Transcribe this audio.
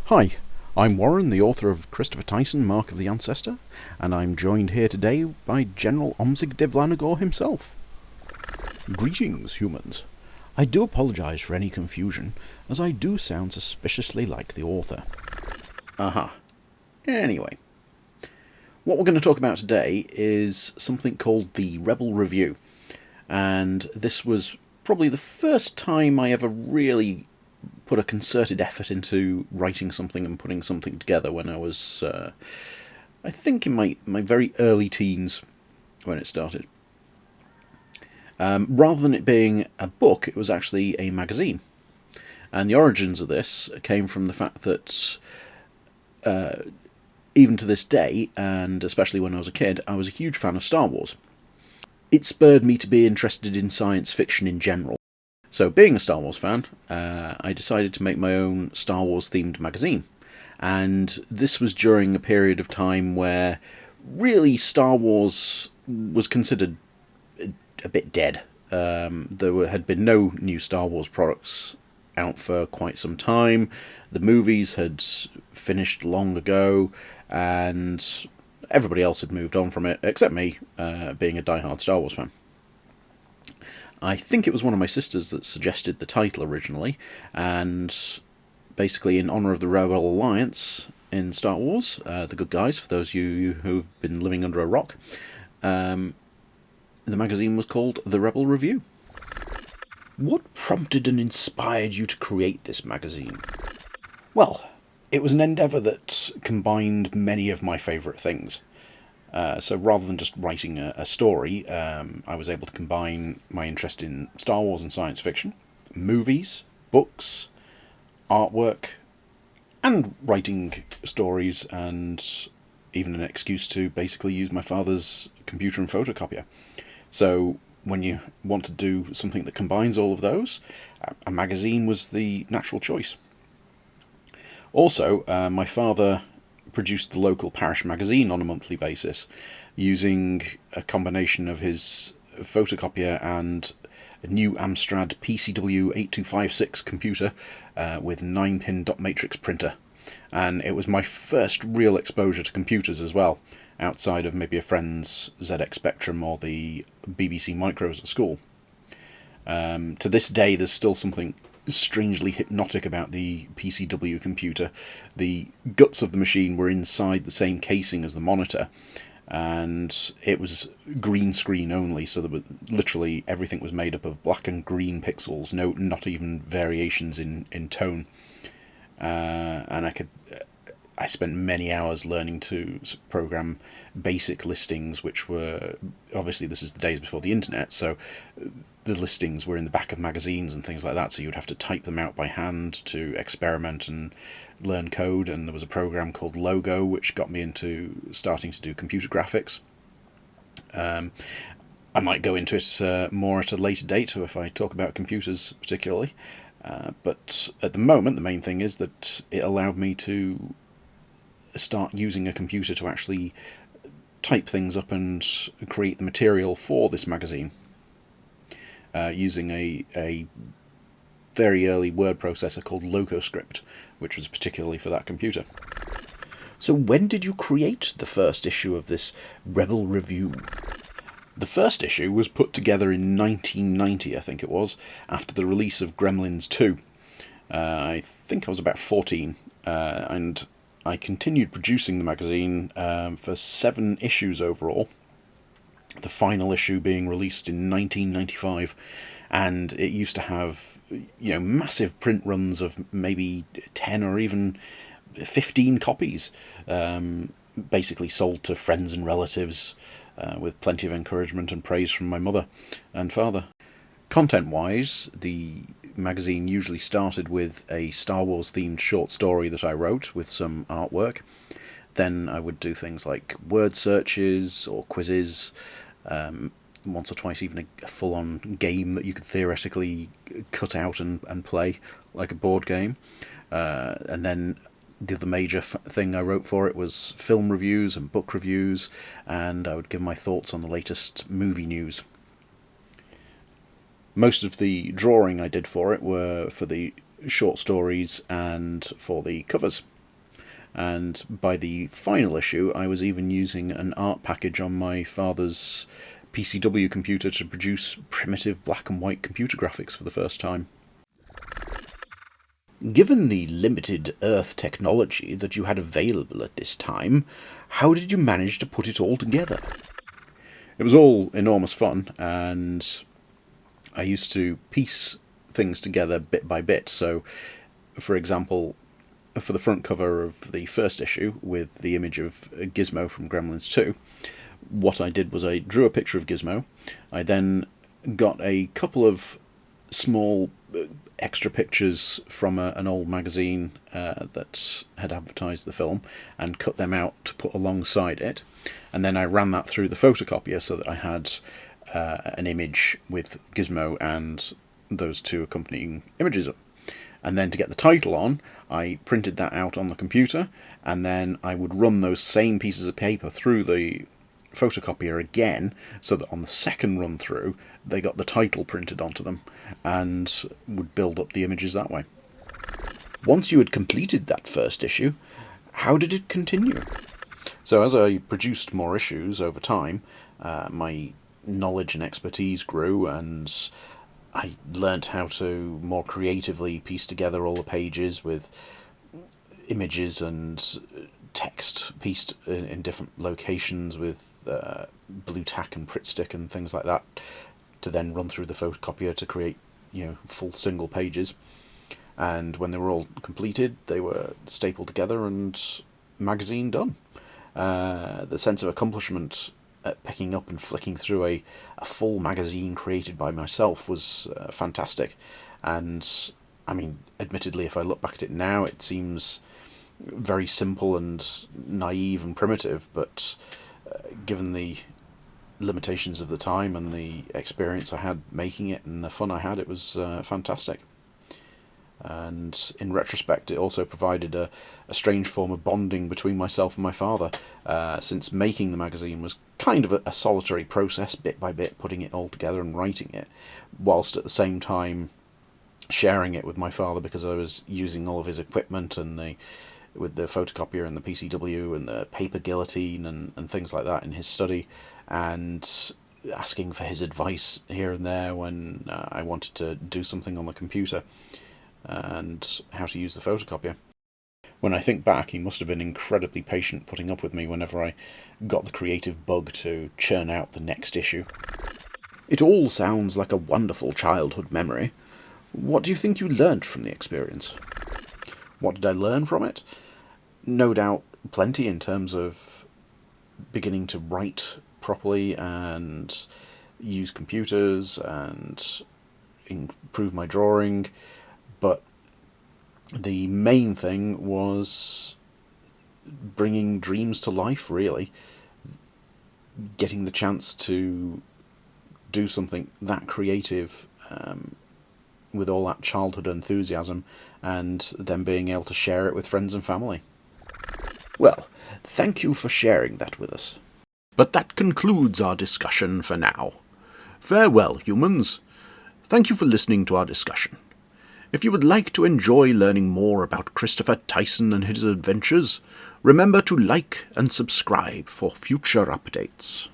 Hi, I'm Warren, the author of Christopher Tyson, Mark of the Ancestor, and I'm joined here today by General Omzig Devlanagor himself. Greetings, humans. I do apologise for any confusion, as I do sound suspiciously like the author. Aha. Anyway, what we're going to talk about today is something called the Rebel Review, and this was probably the first time I ever really put a concerted effort into writing something and putting something together when I was, I think, in my very early teens when it started. Rather than it being a book, it was actually a magazine. And the origins of this came from the fact that even to this day, and especially when I was a kid, I was a huge fan of Star Wars. It spurred me to be interested in science fiction in general. So, being a Star Wars fan, I decided to make my own Star Wars themed magazine. And this was during a period of time where really Star Wars was considered a bit dead. Had been no new Star Wars products out for quite some time. The movies had finished long ago, and everybody else had moved on from it, except me, being a die-hard Star Wars fan. I think it was one of my sisters that suggested the title originally, and basically in honour of the Rebel Alliance in Star Wars, the good guys, for those of you who've been living under a rock, the magazine was called The Rebel Review. What prompted and inspired you to create this magazine? Well, it was an endeavour that combined many of my favourite things. So rather than just writing a story, I was able to combine my interest in Star Wars and science fiction, movies, books, artwork, and writing stories, and even an excuse to basically use my father's computer and photocopier. So when you want to do something that combines all of those, a magazine was the natural choice. Also, my father produced the local parish magazine on a monthly basis, using a combination of his photocopier and a new Amstrad PCW 8256 computer with 9-pin dot matrix printer. And it was my first real exposure to computers as well, outside of maybe a friend's ZX Spectrum or the BBC Micros at school. To this day, there's still something strangely hypnotic about the PCW computer. The guts of the machine were inside the same casing as the monitor, and it was green screen only, so there was literally everything was made up of black and green pixels, not even variations in tone. And I spent many hours learning to program basic listings, which were, obviously this is the days before the internet, so the listings were in the back of magazines and things like that, so you would have to type them out by hand to experiment and learn code. And there was a program called Logo, which got me into starting to do computer graphics. I might go into it more at a later date if I talk about computers particularly. But at the moment, the main thing is that it allowed me to start using a computer to actually type things up and create the material for this magazine, using a very early word processor called LocoScript, which was particularly for that computer. So when did you create the first issue of this Rebel Review? The first issue was put together in 1990, I think it was, after the release of Gremlins 2. I think I was about 14, and I continued producing the magazine for 7 issues overall, the final issue being released in 1995, and it used to have, massive print runs of maybe 10 or even 15 copies, basically sold to friends and relatives, with plenty of encouragement and praise from my mother and father. Content-wise, the magazine usually started with a Star Wars themed short story that I wrote with some artwork. Then I would do things like word searches or quizzes, once or twice even a full-on game that you could theoretically cut out and play, like a board game. And then the other major thing I wrote for it was film reviews and book reviews, and I would give my thoughts on the latest movie news. Most of the drawing I did for it were for the short stories and for the covers. and by the final issue I was even using an art package on my father's PCW computer to produce primitive black and white computer graphics for the first time. Given the limited Earth technology that you had available at this time, how did you manage to put it all together? It was all enormous fun, and I used to piece things together bit by bit. So, for example, for the front cover of the first issue, with the image of Gizmo from Gremlins 2, what I did was I drew a picture of Gizmo. I then got a couple of small extra pictures from an old magazine that had advertised the film and cut them out to put alongside it, and then I ran that through the photocopier so that I had an image with Gizmo and those two accompanying images. And then to get the title on, I printed that out on the computer, and then I would run those same pieces of paper through the photocopier again, so that on the second run through they got the title printed onto them and would build up the images that way. Once you had completed that first issue, how did it continue? So as I produced more issues over time, my knowledge and expertise grew, and I learnt how to more creatively piece together all the pages with images and text pieced in different locations with blue tack and Pritt stick and things like that, to then run through the photocopier to create, full single pages. And when they were all completed, they were stapled together and magazine done. The sense of accomplishment at picking up and flicking through a full magazine created by myself was fantastic. And I mean, admittedly, if I look back at it now, it seems very simple and naive and primitive, but given the limitations of the time and the experience I had making it and the fun I had, it was fantastic. And in retrospect, it also provided a strange form of bonding between myself and my father, since making the magazine was kind of a solitary process, bit by bit, putting it all together and writing it, whilst at the same time sharing it with my father, because I was using all of his equipment and with the photocopier and the PCW and the paper guillotine and things like that in his study, and asking for his advice here and there when I wanted to do something on the computer and how to use the photocopier. When I think back, he must have been incredibly patient putting up with me whenever I got the creative bug to churn out the next issue. It all sounds like a wonderful childhood memory. What do you think you learnt from the experience? What did I learn from it? No doubt plenty in terms of beginning to write properly and use computers and improve my drawing, but the main thing was bringing dreams to life, really. Getting the chance to do something that creative with all that childhood enthusiasm, and then being able to share it with friends and family. Well, thank you for sharing that with us. But that concludes our discussion for now. Farewell, humans. Thank you for listening to our discussion. If you would like to enjoy learning more about Christopher Tyson and his adventures, remember to like and subscribe for future updates.